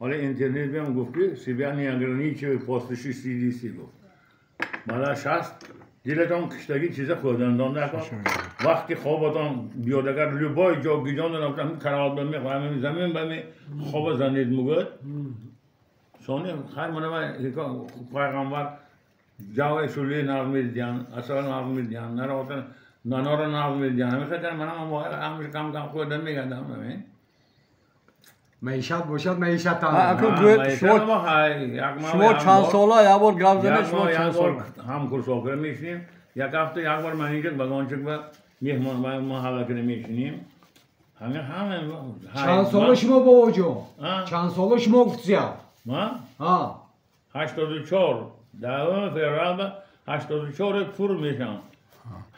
حالا اینترنت بهم گفتی سیبیا نیاگرانی چه پستشی CDC گفت بالا 60 دیلتون کشتگی چیزا خودن نکن وقتی خوابتون بیاد اگر لبای جا گیجان نمیتونم کرات بمیخوام زمین بمی خواب زنید مگد سونی خیر منم پیغمبر جاوی شولی نرمی دیان اصلا نرمی دیان نراتن نانور نرمی دیان همیشه منم همیشه کم خودم میگردم ببین معیشت باشد معیشت شما چند ساله یک بار گپ زنید شما چند ساله هم کورسافر میشیم یک هفته یک بار من اینجا بگانچک با میهمان ما حالا که میشینیم همه چند ساله شما بابا جان چند ساله شما گفتید ما ها 84 دهم فوریه 84 فور میشم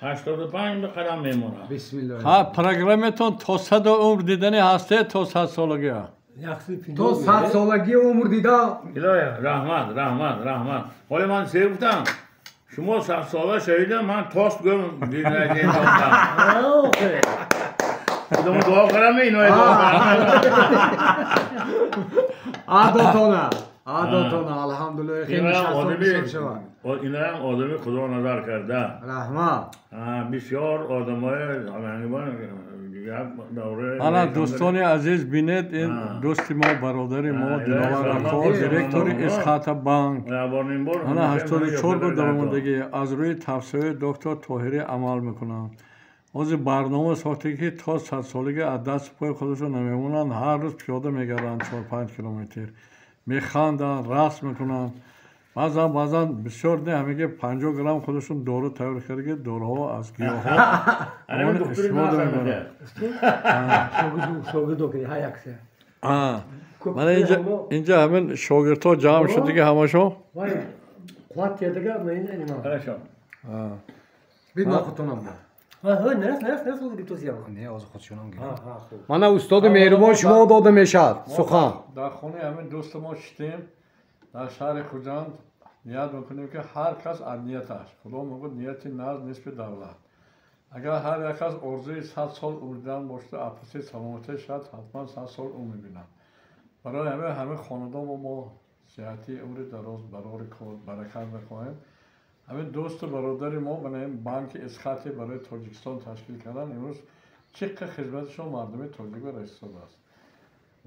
85 به قدم میمونم بسم الله ها پروگرامتون تا 100 عمر دیدنی هسته تا 100 سالگی تو 100 سالگی عمر دیده الهی رحمت ولی من سه گفتم شما 100 ساله شهیده من تاست گم دیدن خودمون دعا کنم اینو عادتونه الحمدلله خیلی شما اینا هم آدمی خدا نظر کرده رحمت بسیار آدمای انا دوستانی عزیز بینید این دوستی ما برادری ما دلاور رفا دیرکتوری اسخات بانک انا 84 رو درآمدگی از روی توصیه دکتر طاهری عمل میکنند از برنامه ساخته که تا 100 سالگی از دست پای خودشون نمیمونن هر روز پیاده میگردن 4-5 کیلومتر میخواندن رقص میکنن بعضا بسیار نه همیگه 50 گرم خودشون دارو تیار کرده داروها از گیاها من اینجا همین شاگردها جمع شد دیگه همشون من استاد مهربان شما داده میشد سخن در خونه همین دوست ما شدیم در شهر خوجند نیت میکنیم که هر کس از نیتش خدا میگه نیتی ناز نسبت دولت اگر هر یک کس آرزوی 100 سال عمر دیدن باشه اپسی سلامتی شاید حتما 100 سال عمر میبینن برای همه خاندان ما صحتی عمر دراز برای کار برکت میخواهیم همین دوست و برادر ما بنابراین بانک اسخاتی برای تاجیکستان تشکیل کردن امروز چقدر خدمتشون مردم تاجیک و رسیده است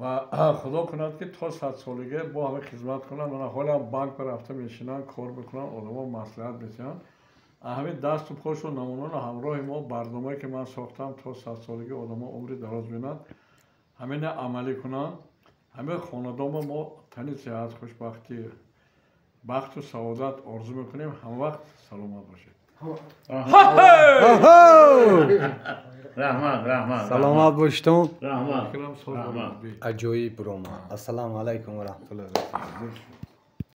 و خدا کند که تا 100 سالگی با همه خدمت کنن من حالا بانک پر رفته میشینن کار بکنن آدما مصلحت بشن همین دست و پاشو نمونان همراه ما برنامه‌ای که من ساختم تا 100 سالگی آدما عمر دراز ببینن همین عملی کنن همه خاندان ما تنی صحت خوشبختی بخت و سعادت آرزو میکنیم هم وقت سلامت باشید رحمت سلامت باشتون رحمت عجایب بروما السلام علیکم و رحمت الله و برکاته